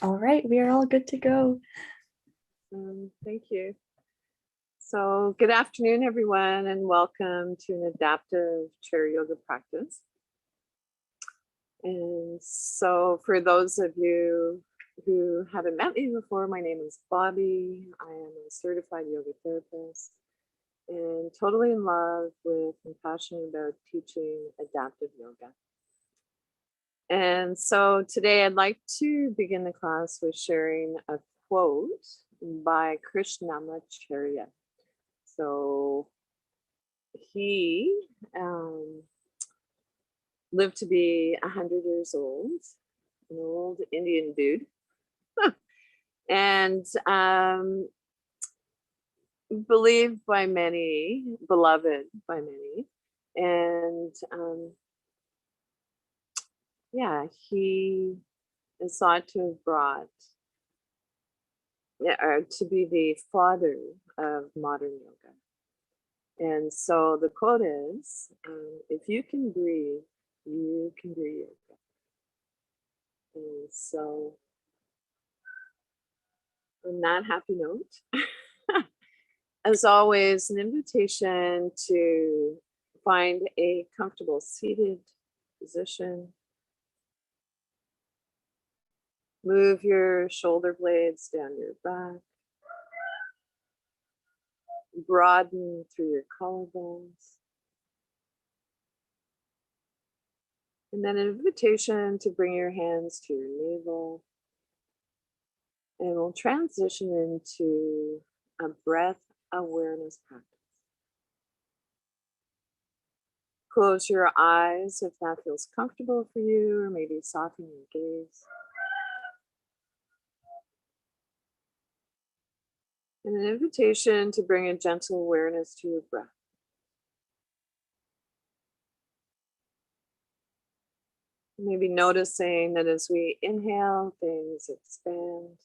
All right, we are all good to go. Thank you. So good afternoon, everyone, and welcome to an adaptive chair yoga practice. And so for those of you who haven't met me before, my name is Bobbie. I am a certified yoga therapist and totally in love with and passionate about teaching adaptive yoga. And so today I'd like to begin the class with sharing a quote by Krishnamacharya. So he lived to be 100 years old, an old Indian dude, and believed by many, beloved by many, and yeah, he is thought to have brought, to be the father of modern yoga. And so the quote is, if you can breathe, you can do yoga. And so on that happy note, as always, an invitation to find a comfortable seated position. Move your shoulder blades down your back. Broaden through your collarbones. And then an invitation to bring your hands to your navel. And we'll transition into a breath awareness practice. Close your eyes if that feels comfortable for you, or maybe soften your gaze. And an invitation to bring a gentle awareness to your breath. Maybe noticing that as we inhale, things expand.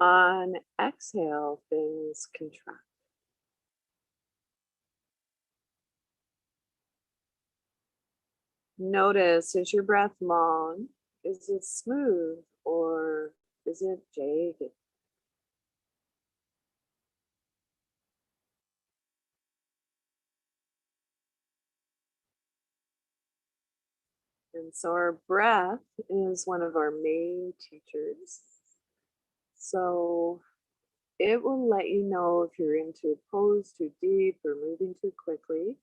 On exhale, things contract. Notice, is your breath long? Is it smooth or is it jagged? And so our breath is one of our main teachers. So it will let you know if you're into a pose too deep or moving too quickly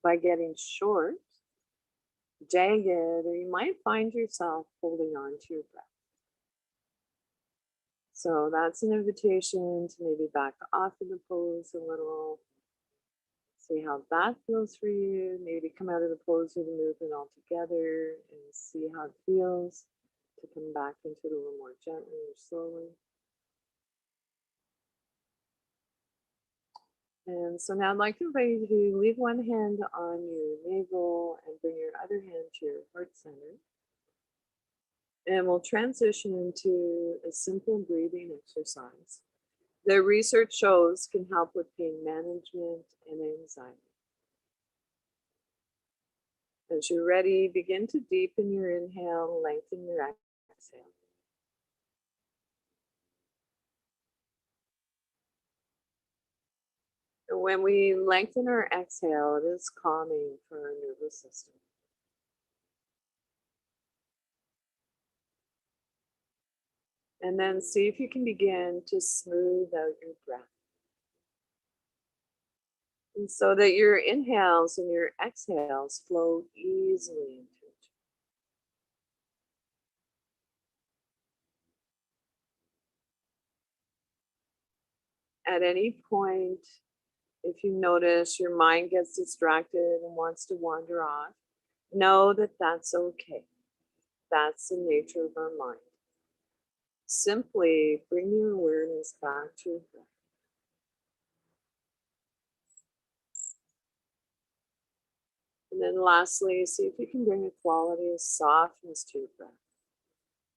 by getting short, jagged, or you might find yourself holding on to your breath. So that's an invitation to maybe back off of the pose a little. See how that feels for you. Maybe come out of the pose or the movement altogether and see how it feels to come back into it a little more gently or slowly. And so now I'd like to invite you to leave one hand on your navel and bring your other hand to your heart center. And we'll transition into a simple breathing exercise that research shows can help with pain management and anxiety. As you're ready, begin to deepen your inhale, lengthen your exhale. And when we lengthen our exhale, it is calming for our nervous system. And then see if you can begin to smooth out your breath. And so that your inhales and your exhales flow easily into each other. At any point, if you notice your mind gets distracted and wants to wander off, know that that's okay. That's the nature of our mind. Simply bring your awareness back to your breath. And then lastly, see if you can bring a quality of softness to your breath.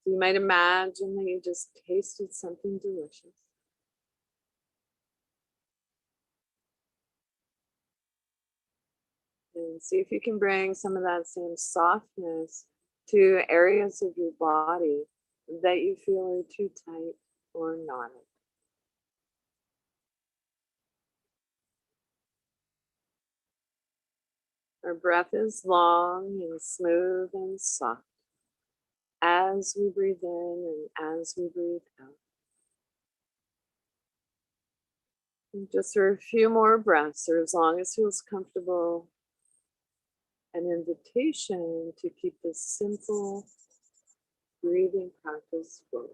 You might imagine that you just tasted something delicious. And see if you can bring some of that same softness to areas of your body that you feel are too tight or knotted. Our breath is long and smooth and soft as we breathe in and as we breathe out. And just for a few more breaths, or as long as feels comfortable, an invitation to keep this simple breathing practice going.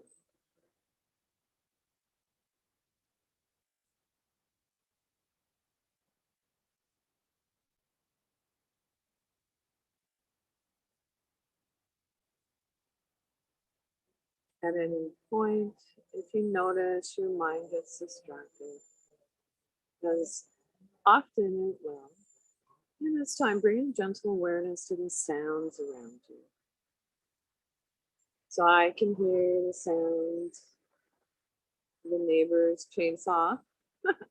At any point, if you notice your mind gets distracted, because often it will, and it's time bringing gentle awareness to the sounds around you. So I can hear the sounds of the neighbor's chainsaw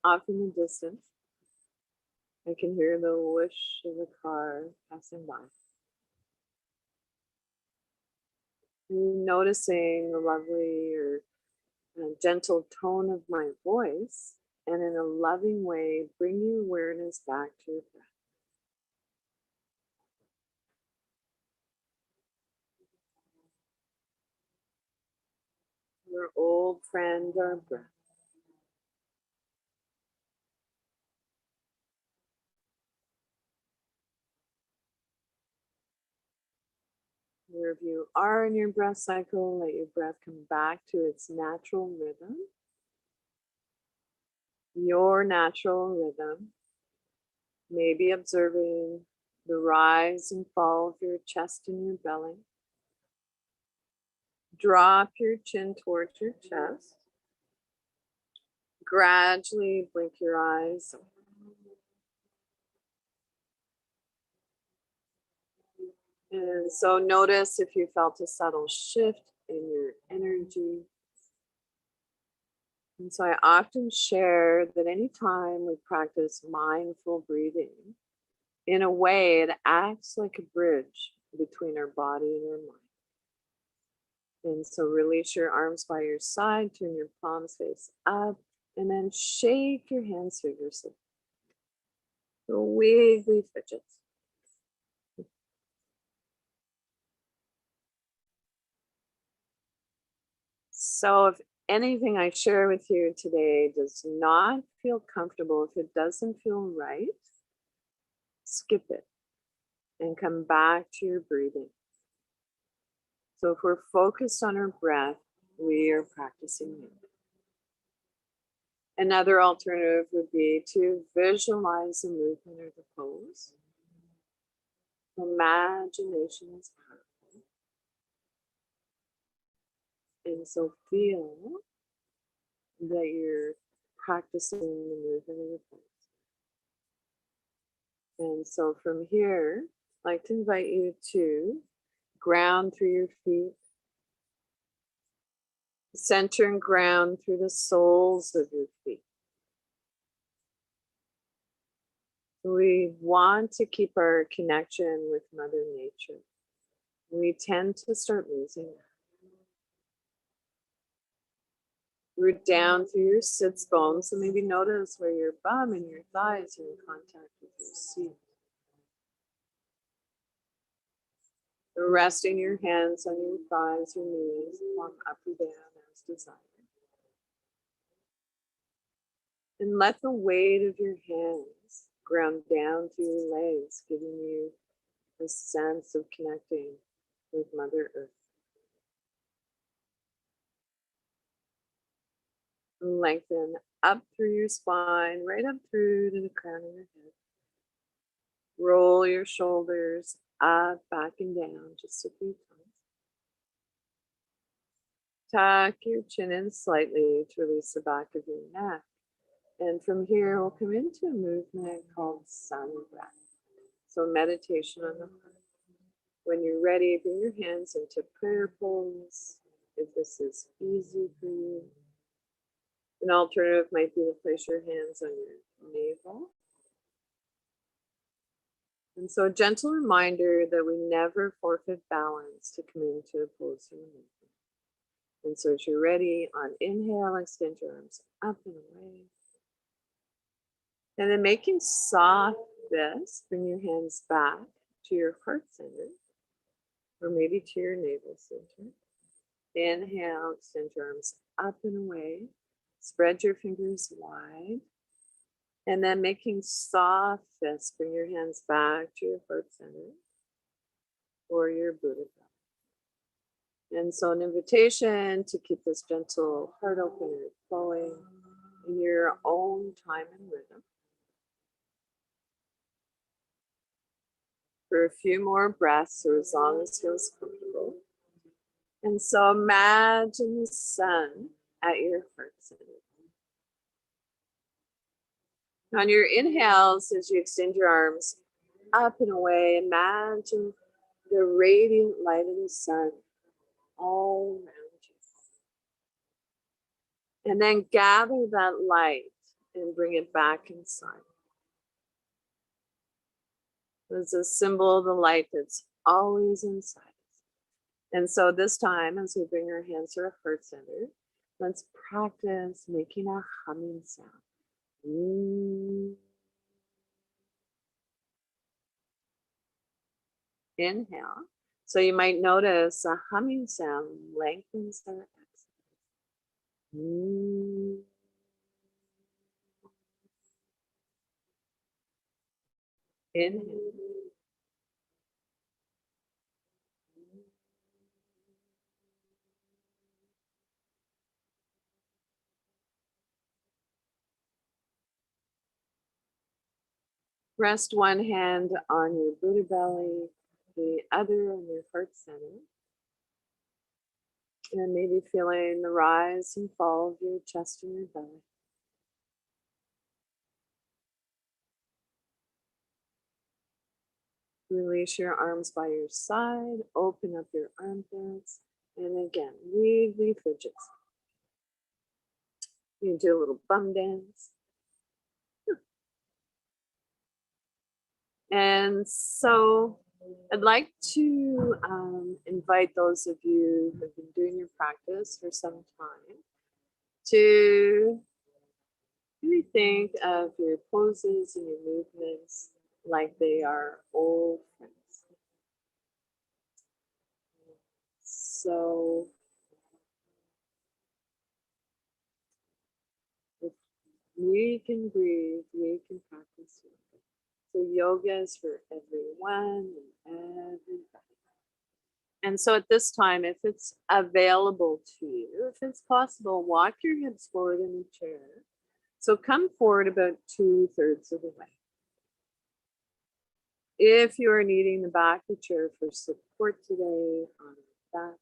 off in the distance. I can hear the whoosh of a car passing by. And noticing the lovely or gentle tone of my voice, and in a loving way, bring your awareness back to your breath. Your old friend, our breath. Wherever you are in your breath cycle, let your breath come back to its natural rhythm. Your natural rhythm. Maybe observing the rise and fall of your chest and your belly. Drop your chin towards your chest. Gradually blink your eyes. And so notice if you felt a subtle shift in your energy. And so I often share that anytime we practice mindful breathing, in a way it acts like a bridge between our body and our mind. And so release your arms by your side, turn your palms face up, and then shake your hands vigorously. So wiggly fidgets. So if anything I share with you today does not feel comfortable, if it doesn't feel right, skip it and come back to your breathing. So if we're focused on our breath, we are practicing it. Another alternative would be to visualize the movement or the pose. Imagination is powerful. And so feel that you're practicing the movement of the pose. And so from here, I'd like to invite you to ground through your feet, center and ground through the soles of your feet. We want to keep our connection with Mother Nature. We tend to start losing that. Root down through your sits bones, so maybe notice where your bum and your thighs are in contact with your seat. Resting your hands on your thighs or knees, walk up or down as desired. And let the weight of your hands ground down to your legs, giving you a sense of connecting with Mother Earth. And lengthen up through your spine, right up through to the crown of your head. Roll your shoulders up, back, and down just a few times. Tuck your chin in slightly to release the back of your neck. And from here, we'll come into a movement called sun breath. So meditation on the heart. When you're ready, bring your hands into prayer pose. If this is easy for you. An alternative might be to place your hands on your navel. And so a gentle reminder that we never forfeit balance to come into a pose or movement. And so as you're ready, on inhale, extend your arms up and away. And then making soft fists, bring your hands back to your heart center, or maybe to your navel center. Inhale, extend your arms up and away. Spread your fingers wide. And then making soft fists, bring your hands back to your heart center or your Buddha belly. And so an invitation to keep this gentle heart opener flowing in your own time and rhythm. For a few more breaths, or as long as feels comfortable. And so imagine the sun at your heart center. On your inhales, as you extend your arms up and away, imagine the radiant light of the sun all around you. And then gather that light and bring it back inside. It's a symbol of the light that's always inside us. And so this time, as we bring our hands to our heart center, let's practice making a humming sound. Inhale. So you might notice a humming sound lengthens our exhale. Inhale. Rest one hand on your Buddha belly, the other on your heart center. And maybe feeling the rise and fall of your chest and your belly. Release your arms by your side, open up your armpits, and again, wiggly fidgets. You can do a little bum dance. And so I'd like to invite those of you who have been doing your practice for some time to really think of your poses and your movements like they are old friends. So if we can breathe, we can practice yoga. So yoga is for everyone and everybody. And so at this time, if it's available to you, if it's possible, walk your hips forward in the chair. So come forward about 2/3 of the way. If you are needing the back of the chair for support today on that,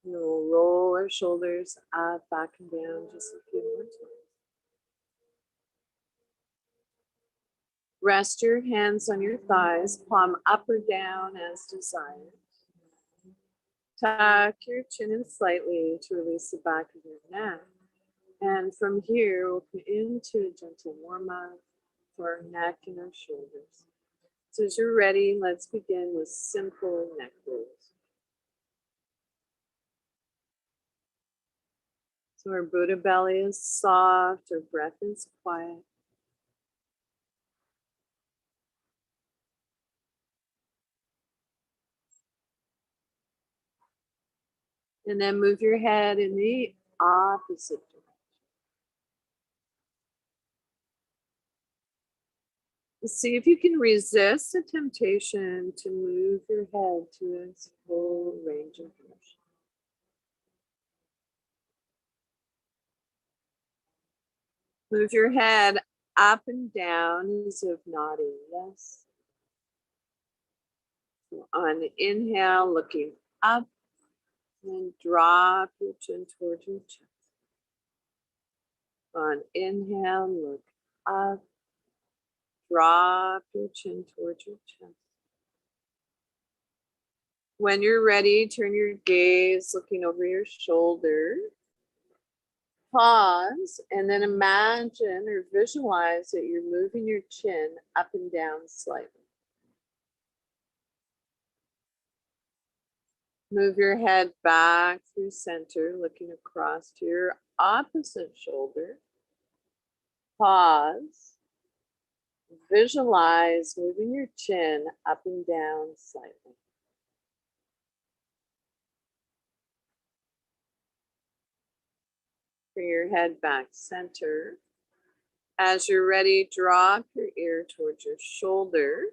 we'll roll our shoulders up, back and down just a few more times. Rest your hands on your thighs, palm up or down as desired. Tuck your chin in slightly to release the back of your neck. And from here, we'll come into a gentle warm-up for our neck and our shoulders. So as you're ready, let's begin with simple neck rolls. So our Buddha belly is soft, our breath is quiet. And then move your head in the opposite direction. See if you can resist the temptation to move your head to its full range of motion. Move your head up and down as if nodding yes. So on the inhale, looking up, and drop your chin towards your chest. On inhale, look up, drop your chin towards your chest. When you're ready, turn your gaze looking over your shoulder. Pause and then imagine or visualize that you're moving your chin up and down slightly. Move your head back through center, looking across to your opposite shoulder. Pause. Visualize moving your chin up and down slightly. Bring your head back center. As you're ready, drop your ear towards your shoulder.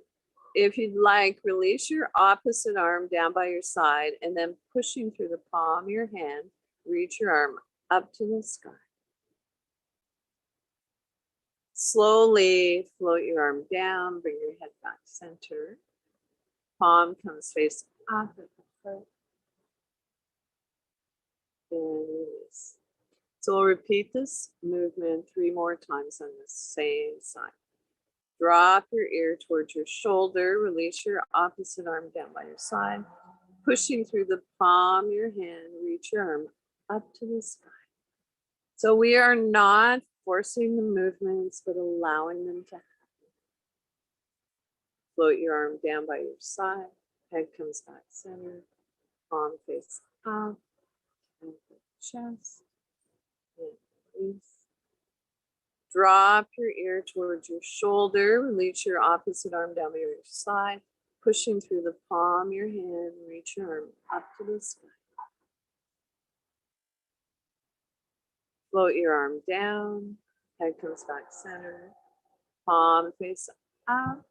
If you'd like, release your opposite arm down by your side and then pushing through the palm of your hand, reach your arm up to the sky. Slowly float your arm down, bring your head back center. Palm comes face up at the foot. And release. So we'll repeat this movement 3 more times on the same side. Drop your ear towards your shoulder, release your opposite arm down by your side, pushing through the palm of your hand, reach your arm up to the sky. So we are not forcing the movements, but allowing them to happen. Float your arm down by your side, head comes back center, palm face up, and the chest, and release. Drop your ear towards your shoulder, release your opposite arm down by your side, pushing through the palm of your hand, reach your arm up to the sky. Float your arm down, head comes back center, palm face up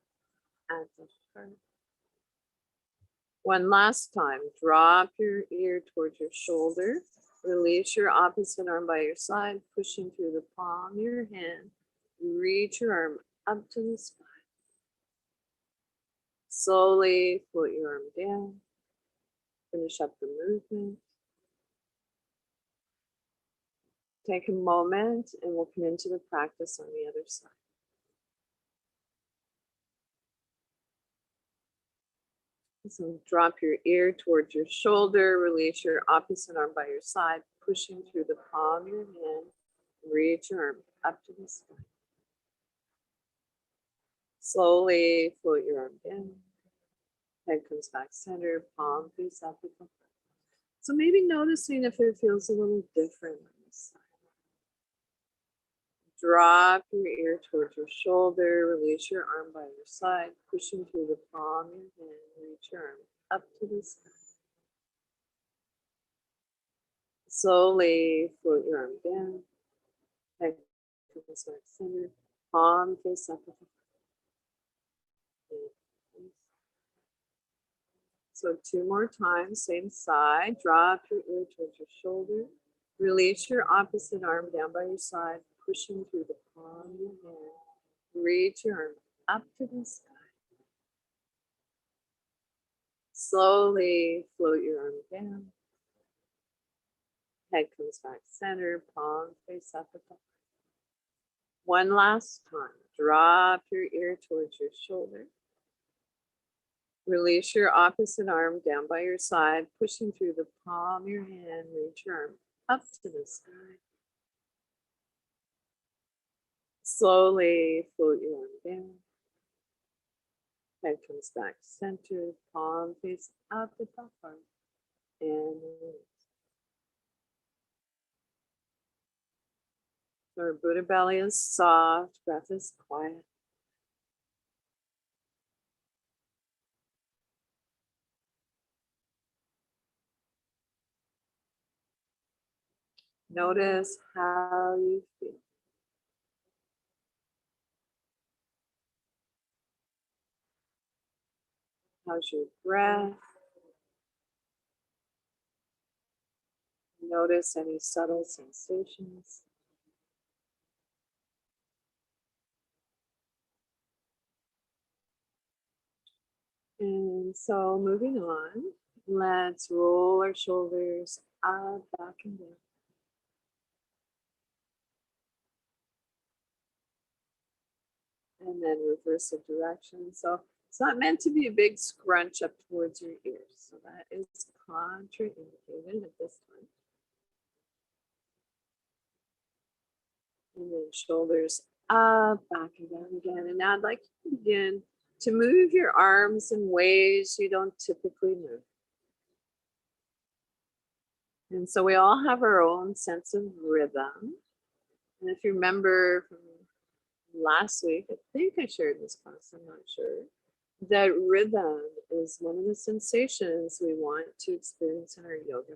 at the front. One last time, drop your ear towards your shoulder, release your opposite arm by your side, pushing through the palm of your hand, reach your arm up to the sky. Slowly float your arm down, finish up the movement. Take a moment and we'll come into the practice on the other side. So drop your ear towards your shoulder, release your opposite arm by your side, pushing through the palm of your hand, reach your arm up to the sky. Slowly float your arm down, head comes back center, palm face up at the front. So maybe noticing if it feels a little different on this side. Drop your ear towards your shoulder, release your arm by your side, pushing through the palm of your hand, reach your arm up to the sky. Slowly float your arm down, head comes back center, palm face up at the front. So 2 more times, same side. Drop your ear towards your shoulder, release your opposite arm down by your side, pushing through the palm of your hand, reach your arm up to the sky. Slowly float your arm down. Head comes back center, palm face up at the front. One last time, drop your ear towards your shoulder. Release your opposite arm down by your side, pushing through the palm of your hand, reach your arm up to the sky. Slowly float your arm down. Head comes back center, palm face up at the front, and release. So our Buddha belly is soft, breath is quiet. Notice how you feel. How's your breath? Notice any subtle sensations. And so moving on, let's roll our shoulders up, back, and down. And then reverse the direction. So it's not meant to be a big scrunch up towards your ears. So that is contraindicated at this time. And then shoulders up, back and down again. And now I'd like you to begin to move your arms in ways you don't typically move. And so we all have our own sense of rhythm. And if you remember from last week, I think I shared this class, I'm not sure, that rhythm is one of the sensations we want to experience in our yoga.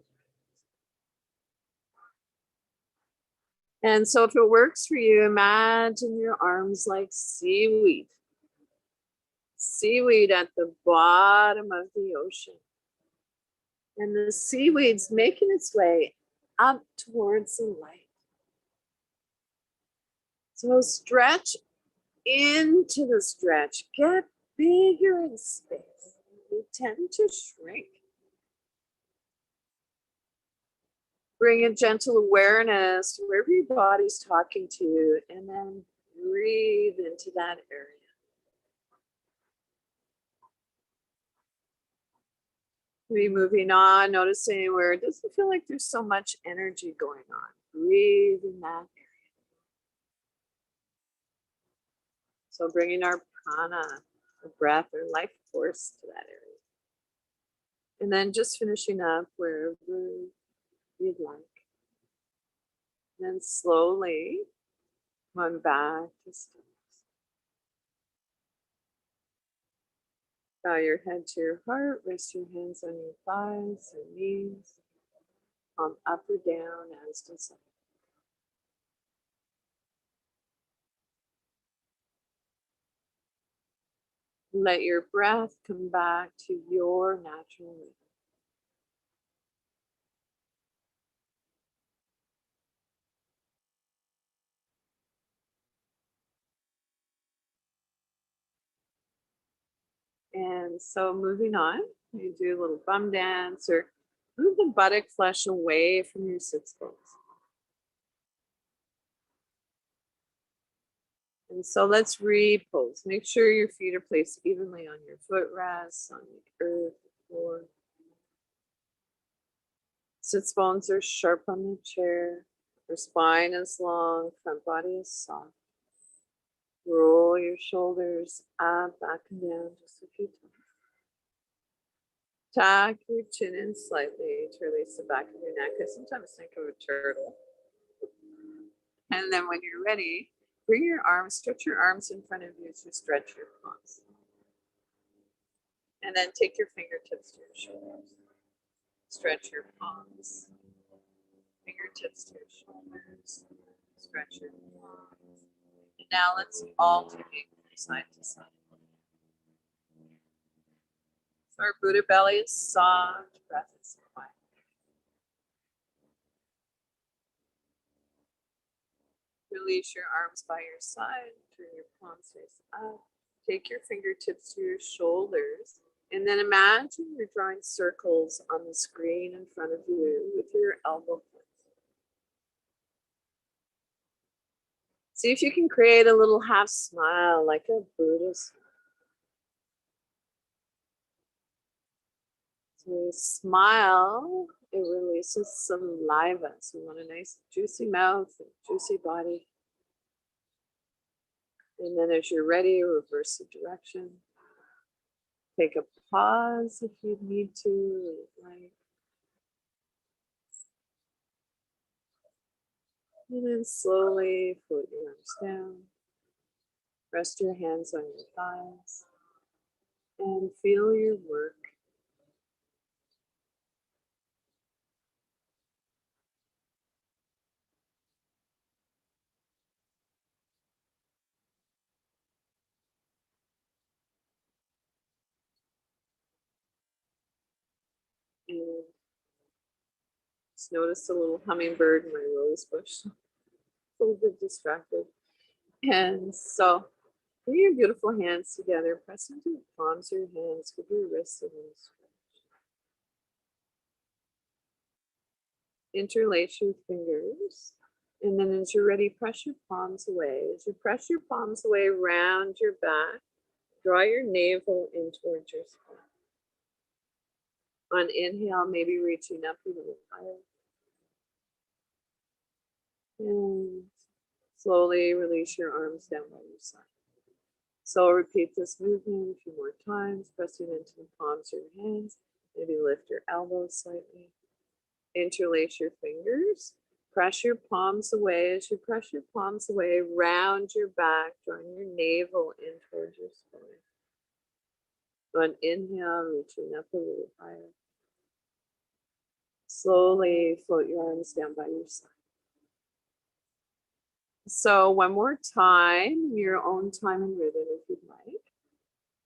And so if it works for you, imagine your arms like seaweed. Seaweed at the bottom of the ocean. And the seaweed's making its way up towards the light. So stretch into the stretch. Get bigger in space. We tend to shrink. Bring a gentle awareness to wherever your body's talking to you, and then breathe into that area. Be moving on, noticing where it doesn't feel like there's so much energy going on. Breathe in that area. So bringing our prana, our breath, or life force to that area. And then just finishing up wherever you'd like. Then slowly come back to stillness. Bow your head to your heart, rest your hands on your thighs or knees, palm up or down as desired. Let your breath come back to your natural rhythm. And so moving on, you do a little bum dance or move the buttock flesh away from your sits bones. And so let's repose. Make sure your feet are placed evenly on your footrests, on the earth, floor. Sits bones are sharp on the chair. Your spine is long, front body is soft. Roll your shoulders up, back and down just a few times. Tuck your chin in slightly to release the back of your neck. I sometimes think of a turtle. And then when you're ready, bring your arms, stretch your arms in front of you as you stretch your palms. And then take your fingertips to your shoulders. Stretch your palms. Fingertips to your shoulders. Stretch your palms. And now let's alternate from side to side. So our Buddha belly is soft, breath is quiet. Release your arms by your side, turn your palms face up. Take your fingertips to your shoulders, and then imagine you're drawing circles on the screen in front of you with your elbow points. See if you can create a little half smile like a Buddhist. So you smile, it releases saliva. So you want a nice juicy mouth and juicy body. And then as you're ready, reverse the direction. Take a pause if you need to, like. And then slowly float your arms down. Rest your hands on your thighs. And feel your work. And just notice a little hummingbird in my rose bush. A little bit distracted. And so bring your beautiful hands together. Press into the palms of your hands. Give your wrists a little stretch. Interlace your fingers. And then as you're ready, press your palms away. As you press your palms away around your back, draw your navel in towards your spine. On inhale, maybe reaching up a little higher. And Slowly release your arms down by your side. So repeat this movement a few more times, pressing into the palms of your hands. Maybe lift your elbows slightly. Interlace your fingers. Press your palms away. As you press your palms away, round your back, drawing your navel in towards your spine. On inhale, reaching up a little higher. Slowly float your arms down by your side. So one more time, your own time and rhythm if you'd like.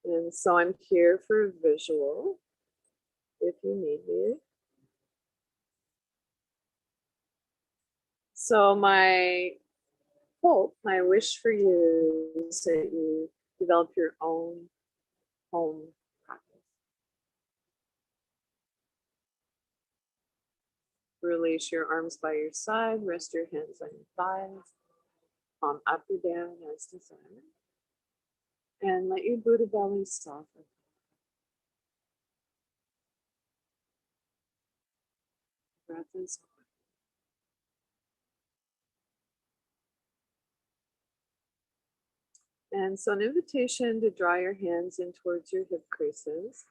And so I'm here for a visual if you need me. So my hope, my wish for you is that you develop your own home practice. Release your arms by your side, rest your hands on your thighs, palm up or down as desired. And let your Buddha belly soften. Breath is quiet. And so an invitation to draw your hands in towards your hip creases.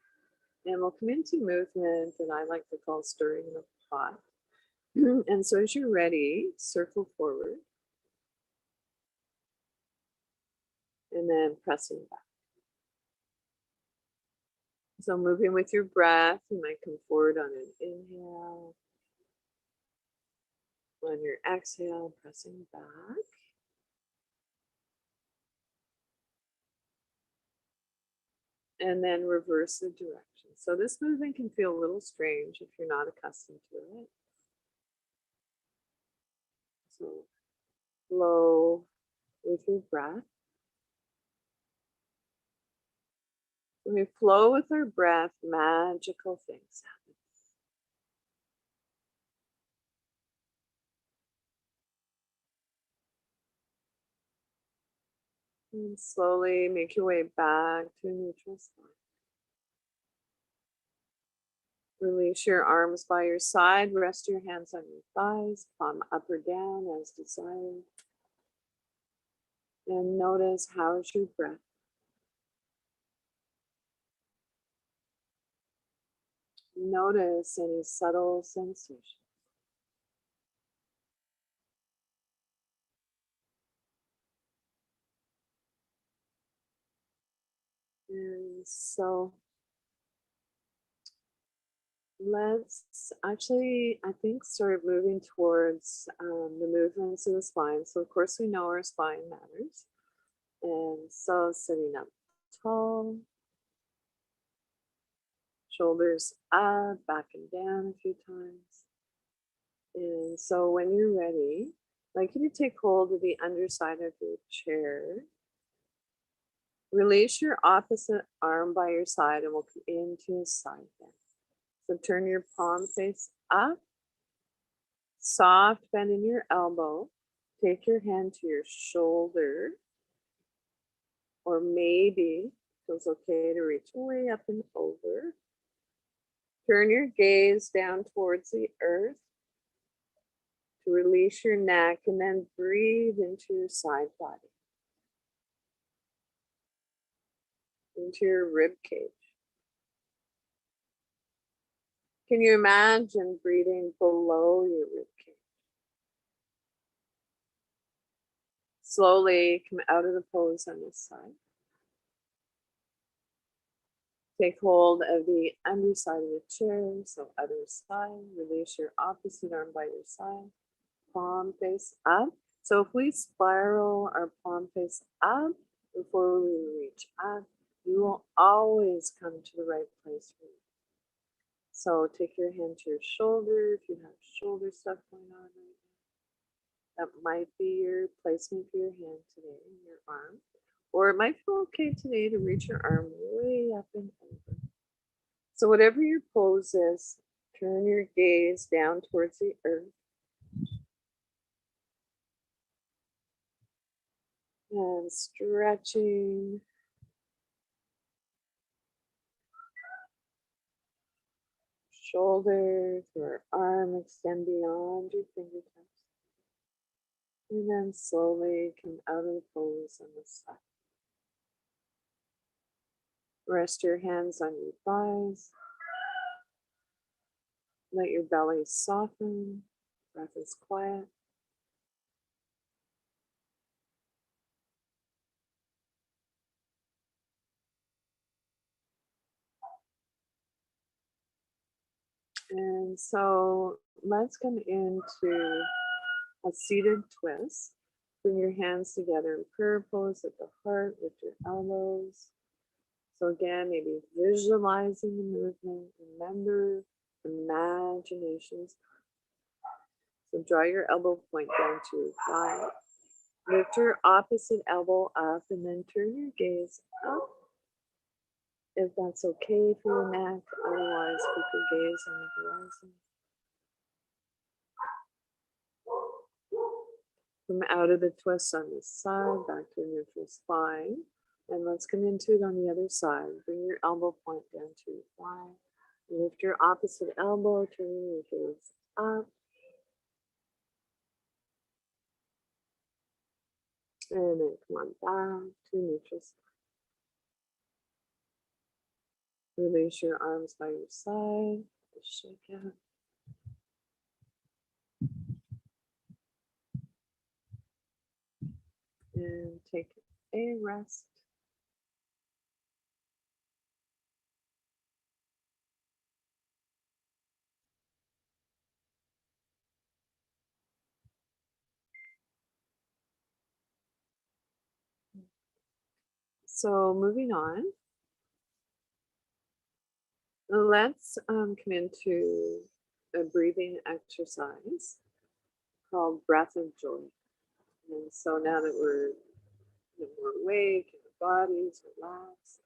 And we'll come into movement that I like to call stirring the pot. And so as you're ready, circle forward. And then pressing back. So moving with your breath, you might come forward on an inhale. On your exhale, pressing back. And then reverse the direction. So this movement can feel a little strange if you're not accustomed to it. So flow with your breath. When we flow with our breath, magical things happen. And slowly make your way back to a neutral spot. Release your arms by your side. Rest your hands on your thighs, palm up or down as desired. And notice how's your breath. Notice any subtle sensations. And so let's actually, I think, start moving towards the movements of the spine. So of course we know our spine matters. And so sitting up tall, shoulders up, back and down a few times. And so when you're ready, I'd like you to take hold of the underside of your chair. Release your opposite arm by your side and we'll come into a side bend. So turn your palm face up, soft bend in your elbow. Take your hand to your shoulder, or maybe feels okay to reach way up and over. Turn your gaze down towards the earth to release your neck and then breathe into your side body, into your rib cage. Can you imagine breathing below your rib cage? Slowly come out of the pose on this side. Take hold of the underside of the chair, so other side. Release your opposite arm by your side. Palm face up. So if we spiral our palm face up before we reach up, you will always come to the right place for you. So take your hand to your shoulder if you have shoulder stuff going on right now. That might be your placement for your hand today, your arm. Or it might feel okay today to reach your arm way up and over. So whatever your pose is, turn your gaze down towards the earth. And stretching. Shoulder to our arm, extend beyond your fingertips. And then slowly come out of the pose on the side. Rest your hands on your thighs. Let your belly soften. Breath is quiet. And so let's come into a seated twist. Bring your hands together in prayer pose at the heart with your elbows. So again, maybe visualizing the movement. Remember, imaginations. So draw your elbow point down to your thigh. Lift your opposite elbow up and then turn your gaze up. If that's okay for your neck, otherwise keep your gaze on the horizon. Come out of the twist on this side, back to a neutral spine. And let's come into it on the other side. Bring your elbow point down to your thigh. Lift your opposite elbow, turn your gaze up. And then come on back to neutral spine. Release your arms by your side. Just shake out. And take a rest. So moving on, let's come into a breathing exercise called Breath of Joy. And so now that we're more awake and our bodies relaxed,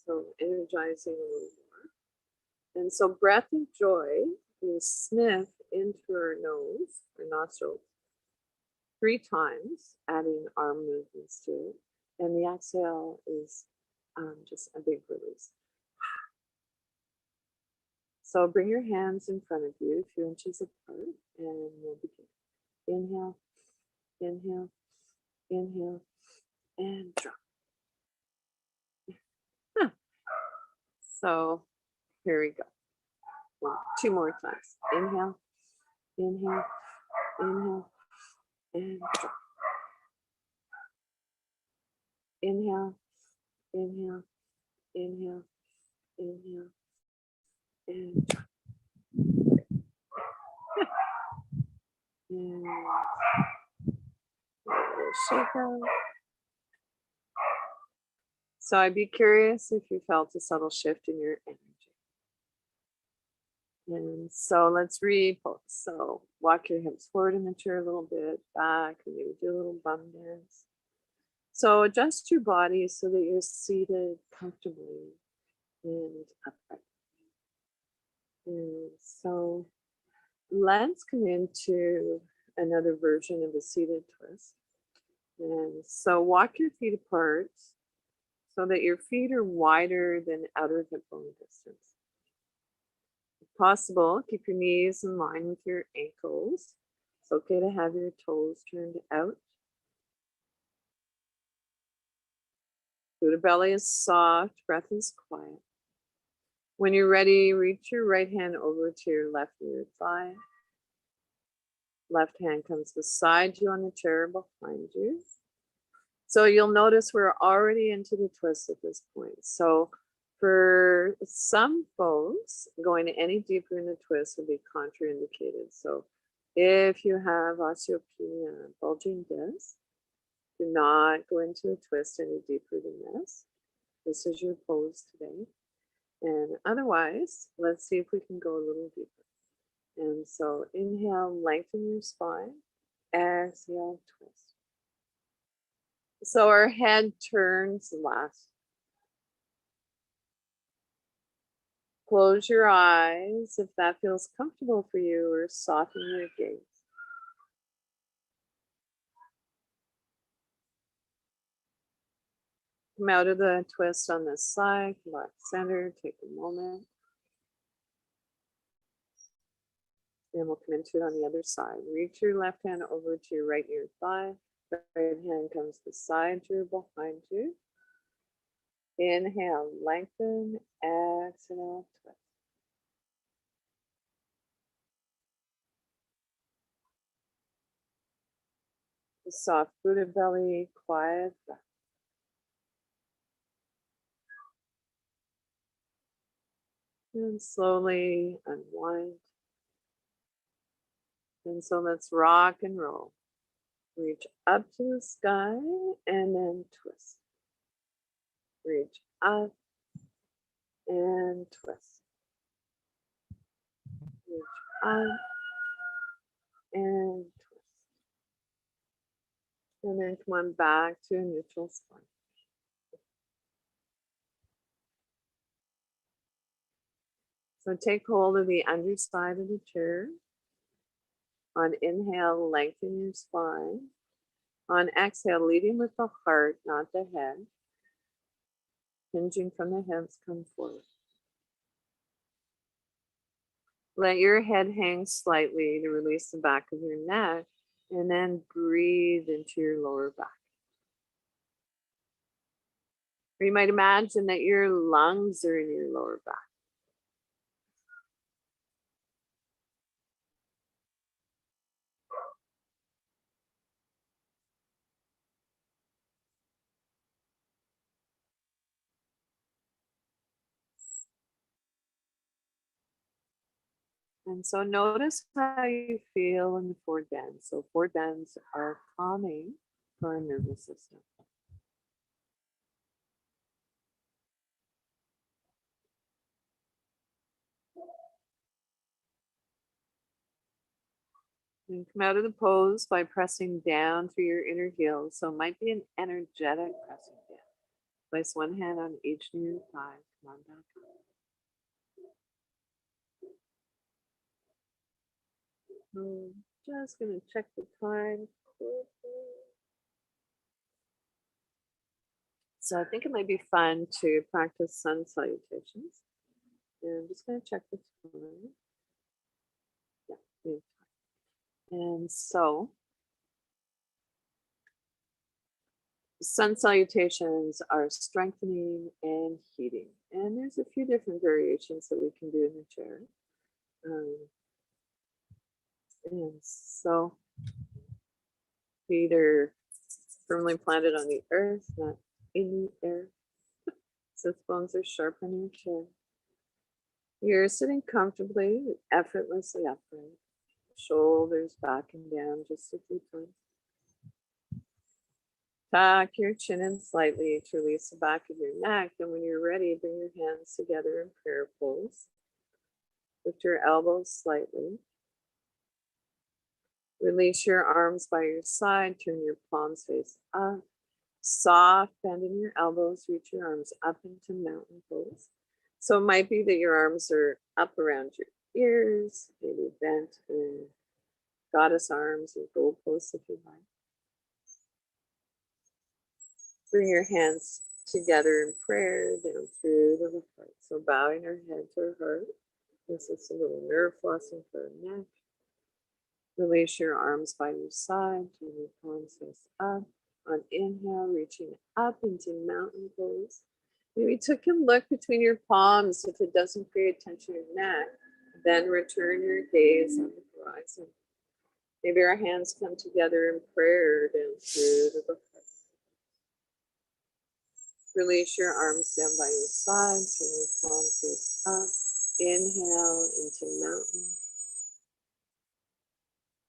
so energizing a little more. And so breath of joy, we sniff into our nose or nostrils 3 times, adding arm movements to it. And the exhale is just a big release. So bring your hands in front of you, a few inches apart, and we'll begin. Inhale, inhale, inhale, and drop. So here we go. 2 more times. Inhale, inhale, inhale, and drop. Inhale, inhale, inhale, inhale, and drop. And shake out. So I'd be curious if you felt a subtle shift in your energy. And so let's repose. So walk your hips forward in the chair a little bit, back, and maybe do a little bum dance. So adjust your body so that you're seated comfortably and upright. And so let's come into another version of a seated twist. And so walk your feet apart so that your feet are wider than outer hip bone distance. If possible, keep your knees in line with your ankles. It's okay to have your toes turned out. Buddha belly is soft, breath is quiet. When you're ready, reach your right hand over to your left near thigh. Left hand comes beside you on the chair behind you. So you'll notice we're already into the twist at this point. So for some folks, going any deeper in the twist will be contraindicated. So if you have osteopenia, bulging disc, do not go into a twist any deeper than this. This is your pose today. And otherwise, let's see if we can go a little deeper. And so inhale, lengthen your spine. Exhale, twist. So our head turns left. Close your eyes if that feels comfortable for you, or soften your gaze. Come out of the twist on this side, come back center, take a moment. And we'll come into it on the other side. Reach your left hand over to your right near thigh. Right hand comes beside you, behind you. Inhale, lengthen. Exhale, twist. The soft Buddha belly, quiet breath. And slowly unwind. And so let's rock and roll. Reach up to the sky and then twist. Reach up and twist. Reach up and twist. And then come on back to a neutral spine. So take hold of the underside of the chair. On inhale, lengthen your spine. On exhale, leading with the heart, not the head. Hinging from the hips, come forward. Let your head hang slightly to release the back of your neck, and then breathe into your lower back. Or you might imagine that your lungs are in your lower back. And so notice how you feel in the forward bend. So forward bends are calming for our nervous system. And come out of the pose by pressing down through your inner heels. So it might be an energetic pressing down. Place one hand on each knee and thigh. Come on back up. Just going to check the time quickly. So I think it might be fun to practice sun salutations. And I'm just going to check the time. Yeah, we have time. And so sun salutations are strengthening and heating. And there's a few different variations that we can do in the chair. And so feet are firmly planted on the earth, not in the air. Sits bones are sharp on your chin. You're sitting comfortably, effortlessly upright. Shoulders back and down just a few times. Tuck your chin in slightly to release the back of your neck. And when you're ready, bring your hands together in prayer pose. Lift your elbows slightly. Release your arms by your side. Turn your palms face up. Soft bend in your elbows. Reach your arms up into mountain pose. So it might be that your arms are up around your ears, maybe bent in goddess arms or gold pose if you like. Bring your hands together in prayer down through the heart. So bowing our head to our heart. This is a little nerve flossing for our neck. Release your arms by your side. Turn your palms face up. On inhale, reaching up into mountain pose. Maybe take a look between your palms. If it doesn't create tension in your neck, then return your gaze on the horizon. Maybe our hands come together in prayer down through the heart. Release your arms down by your side. Turn your palms face up. Inhale into mountain.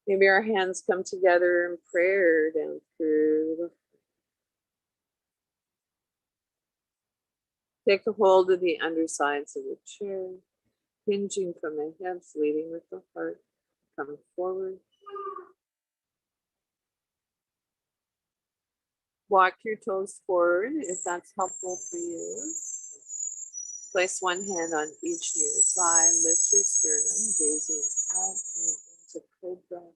Maybe our hands come together in prayer down through the heart. Take a hold of the undersides of the chair, hinging from the hips, leading with the heart. Come forward. Walk your toes forward if that's helpful for you. Place one hand on each knee or thigh. Lift your sternum, gazing out into cobra.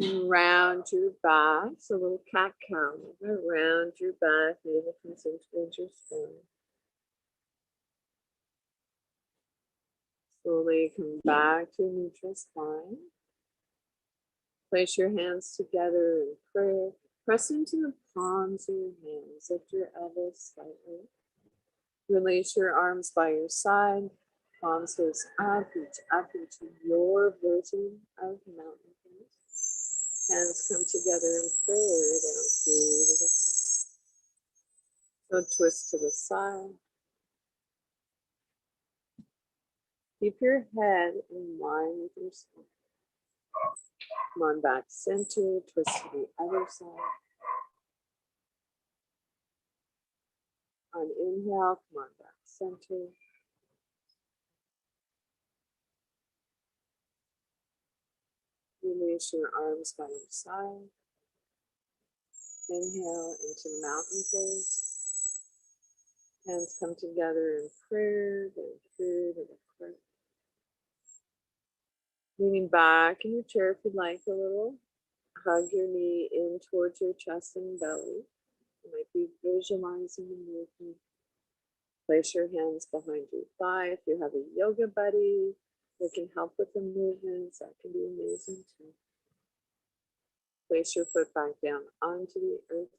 And round your back, so a little cat cow. Round your back, navel comes in towards your spine. Slowly come back to a neutral spine. Place your hands together in prayer. Press into the palms of your hands. Lift your elbows slightly. Release your arms by your side. Palms face up, reach up into your version of mountain pose. Hands come together in prayer down through the foot. So twist to the side. Keep your head in line with your spine. Come on back center, twist to the other side. On inhale, come on back center. Release your arms by your side. Inhale into mountain pose. Hands come together in prayer, go through to the front. Leaning back in your chair if you'd like a little. Hug your knee in towards your chest and belly. You might be visualizing the movement. Place your hands behind your thigh. If you have a yoga buddy that can help with the movements, that can be amazing too. Place your foot back down onto the earth.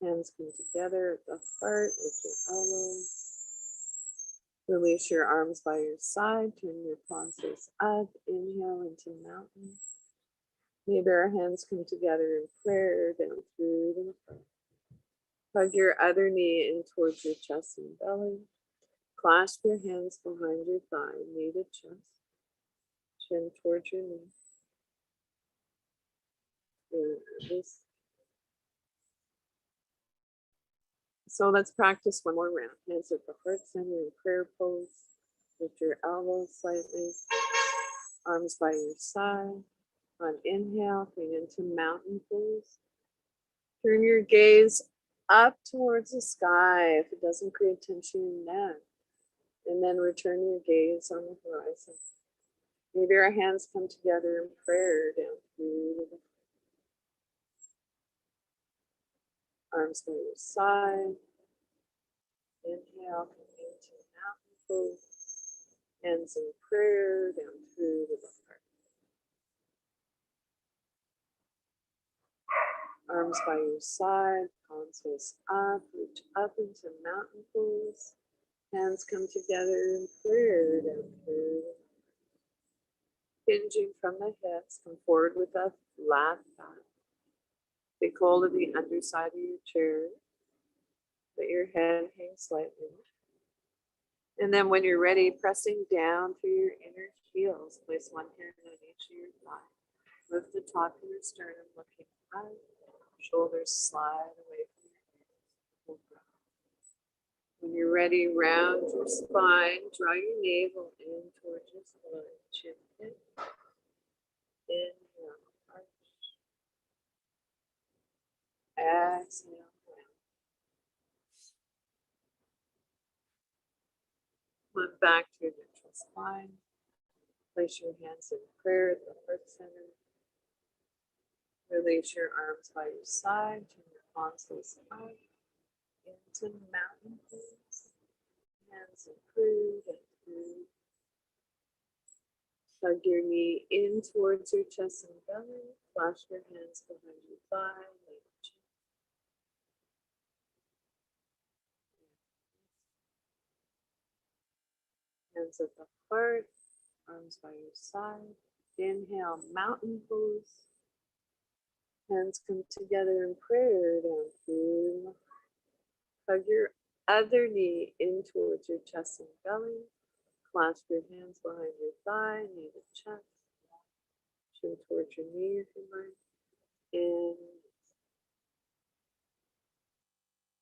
Hands come together at the heart with your elbows. Release your arms by your side. Turn your palms face up. Inhale into mountain. Maybe our hands come together in prayer down through the front. Hug your other knee in towards your chest and belly. Clasp your hands behind your thigh, knee to chest. Chin towards your knee. Release. So let's practice one more round. Hands at the heart center in prayer pose. Lift your elbows slightly. Arms by your side. On inhale, bring into mountain pose. Turn your gaze up towards the sky if it doesn't create tension in your neck. And then return your gaze on the horizon. Maybe our hands come together in prayer down through the arms by your side. Inhale, come into mountain pose. Hands in prayer down through the heart. Arms by your side, palms face up, reach up into mountain pose. Hands come together in prayer down through. Hinging from the hips, come forward with a flat back. Take hold of the underside of your chair. Let your head hang slightly. And then when you're ready, pressing down through your inner heels, place one hand on each of your thighs. Lift the top of your sternum, looking up. Shoulders slide away from your ears. When you're ready, round your spine. Draw your navel in towards your spine. Chin in. Inhale, arch. Exhale, round. Come back to your neutral spine. Place your hands in prayer at the heart center. Release your arms by your side. Turn your palms face up into mountain pose. Hands in prayer and through. Hug your knee in towards your chest and belly. Flash your hands behind your thigh. Hands at the heart, arms by your side. Inhale, mountain pose. Hands come together in prayer down through. Hug your other knee in towards your chest and belly. Clasp your hands behind your thigh, knee to chest. Chin towards your knee if you like. In.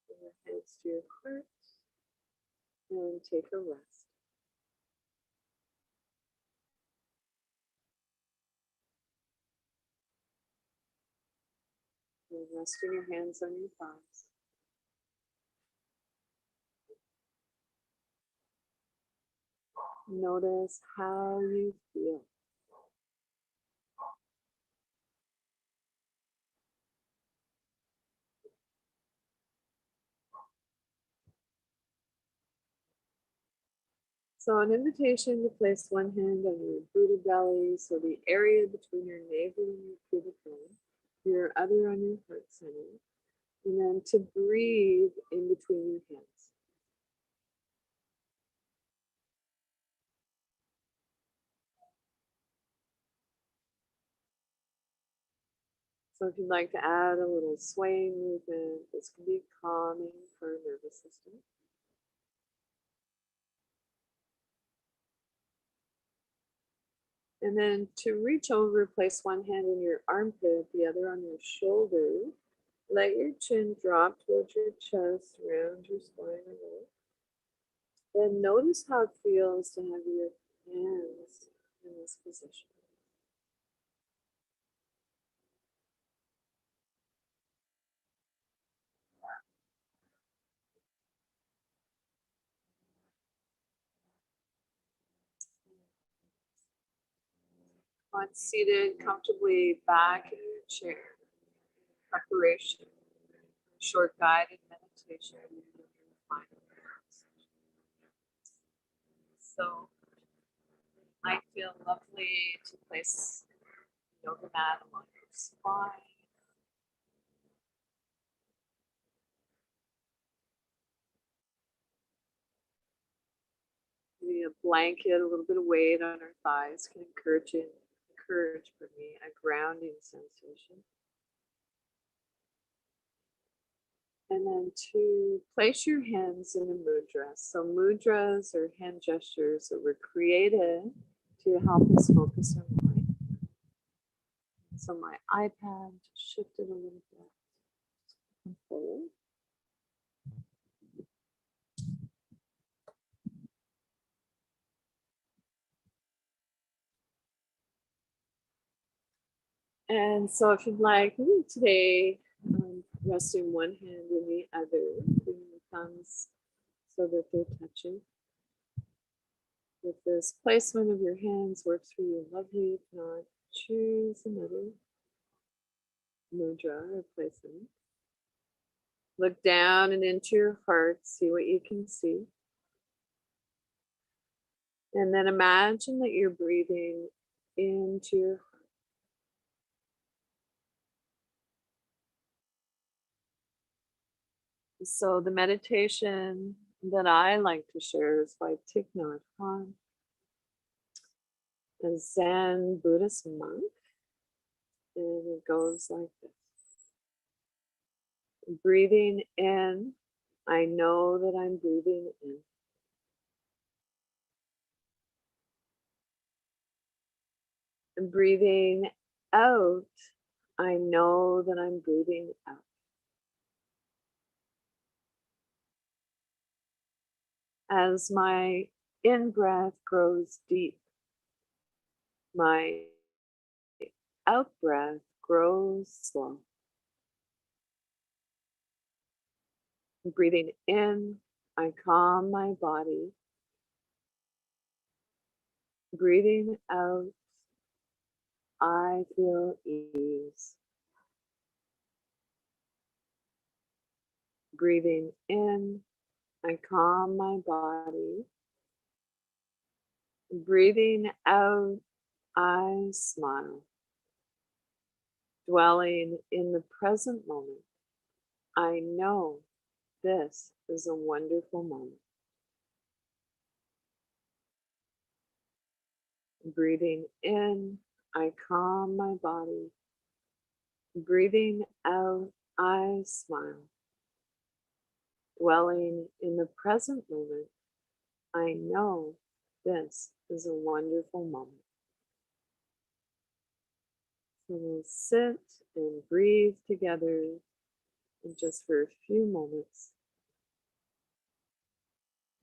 Bring your hands to your heart. And take a rest. And resting your hands on your thighs. Notice how you feel. So an invitation to place one hand on your Buddha belly, so the area between your navel and your pubic bone, your other on your heart center, and then to breathe in between your hands. So if you'd like to add a little swaying movement, this can be calming for our nervous system. And then to reach over, place one hand in your armpit, the other on your shoulder. Let your chin drop towards your chest, round your spine a little. Then notice how it feels to have your hands in this position. Once seated comfortably back in your chair, preparation, short guided meditation. So might feel lovely to place yoga mat along your spine. Maybe a blanket, a little bit of weight on our thighs can encourage a grounding sensation. And then to place your hands in a mudra. So mudras are hand gestures that were created to help us focus our mind. So my iPad shifted a little bit forward. And so if you'd like, today, resting one hand in the other, bringing the thumbs so that they're touching. If this placement of your hands works for you, lovely. If not, choose another mudra or placement. Look down and into your heart, see what you can see. And then imagine that you're breathing into your heart. So the meditation that I like to share is by Thich Nhat Hanh, a Zen Buddhist monk. And it goes like this. Breathing in, I know that I'm breathing in. And breathing out, I know that I'm breathing out. As my in-breath grows deep, my out-breath grows slow. Breathing in, I calm my body. Breathing out, I feel ease. Breathing in, I calm my body. Breathing out, I smile. Dwelling in the present moment, I know this is a wonderful moment. Breathing in, I calm my body. Breathing out, I smile. Dwelling in the present moment, I know this is a wonderful moment. So we'll sit and breathe together just for a few moments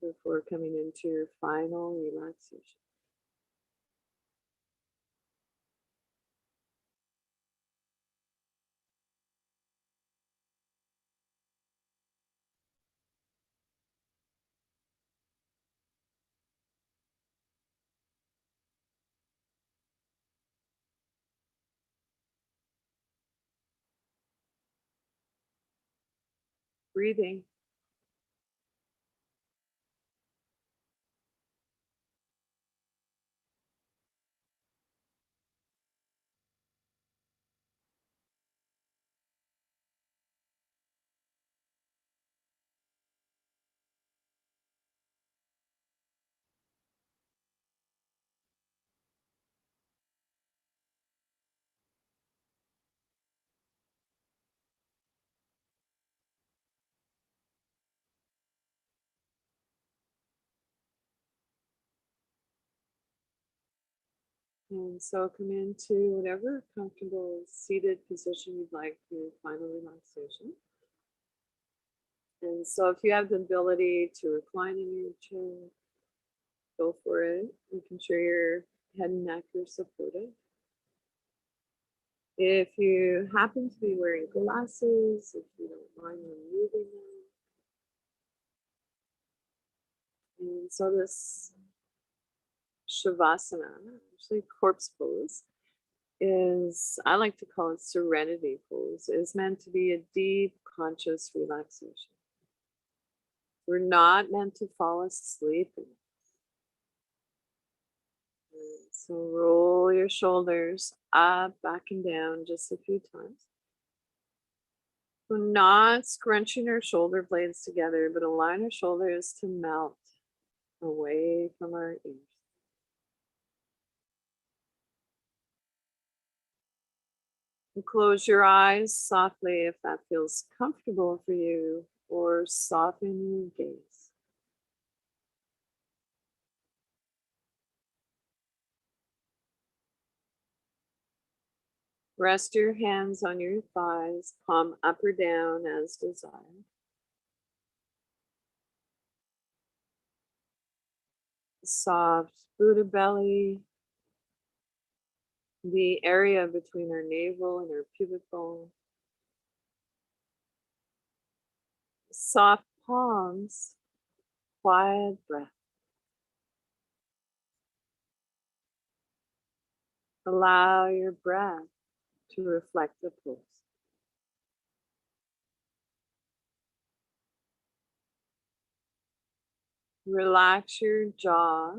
before coming into your final relaxation. Breathing. And so come into whatever comfortable seated position you'd like for your final relaxation. And so if you have the ability to recline in your chair, go for it, making sure your head and neck are supported. If you happen to be wearing glasses, if you don't mind removing them. And so this Shavasana, actually corpse pose, is, I like to call it Serenity Pose, is meant to be a deep conscious relaxation. We're not meant to fall asleep. So roll your shoulders up, back and down just a few times. We're not scrunching our shoulder blades together, but allowing our shoulders to melt away from our ears. And close your eyes softly if that feels comfortable for you, or soften your gaze. Rest your hands on your thighs, palm up or down as desired. Soft Buddha belly, the area between our navel and our pubic bone. Soft palms, quiet breath. Allow your breath to reflect the pose. Relax your jaw.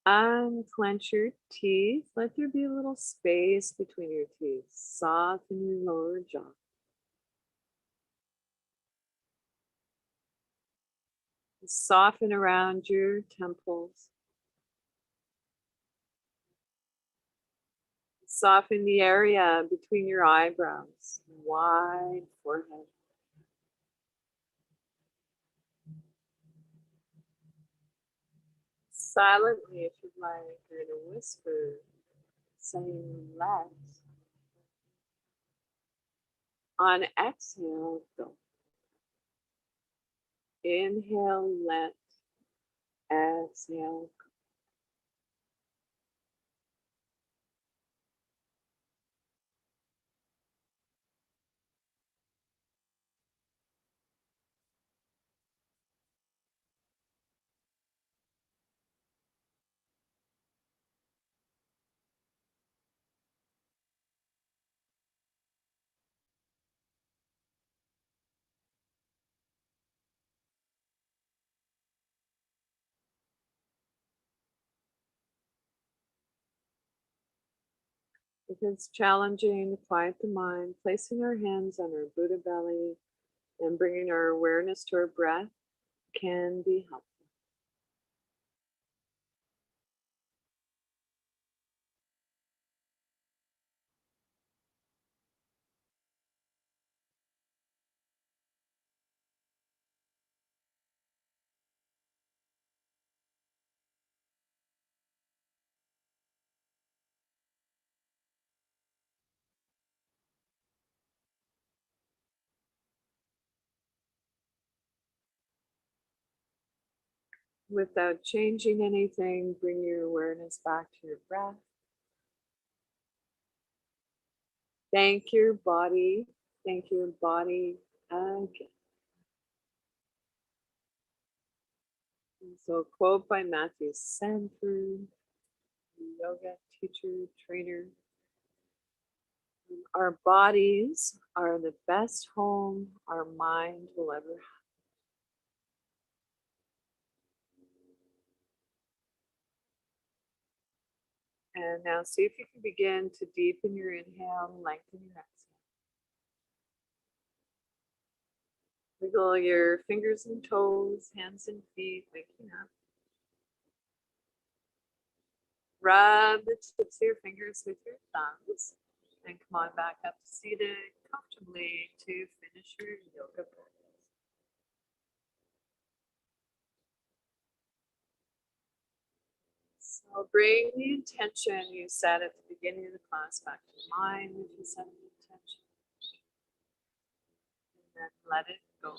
Unclench your teeth. Let there be a little space between your teeth. Soften your lower jaw. Soften around your temples. Soften the area between your eyebrows. Wide forehead. Silently, if you'd like, you're going to whisper, saying let. On exhale, go. Inhale, let. Exhale, go. If it's challenging to quiet the mind, placing our hands on our Buddha belly and bringing our awareness to our breath can be helpful. Without changing anything, bring your awareness back to your breath. Thank your body. Thank your body again. And so, a quote by Matthew Sanford, yoga teacher, trainer. Our bodies are the best home our mind will ever have. And now see if you can begin to deepen your inhale and lengthen your exhale. Wiggle your fingers and toes, hands and feet, waking up. Rub the tips of your fingers with your thumbs. And come on back up seated comfortably to finish your yoga practice. So So bring the intention you set at the beginning of the class back to mind if you set an intention. And then let it go.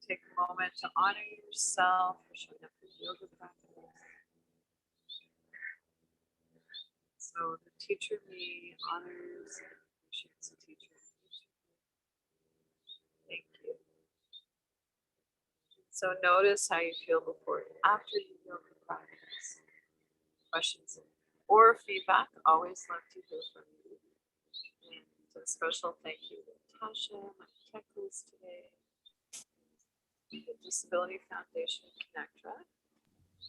Take a moment to honor yourself for showing up for yoga practice. So the teacher me honors and appreciates the teacher. Thank you. So notice how you feel before and after you yoga practice. Questions or feedback, always love to hear from you. And a special thank you to Tasha, my tech host today, the Disability Foundation ConnecTogether,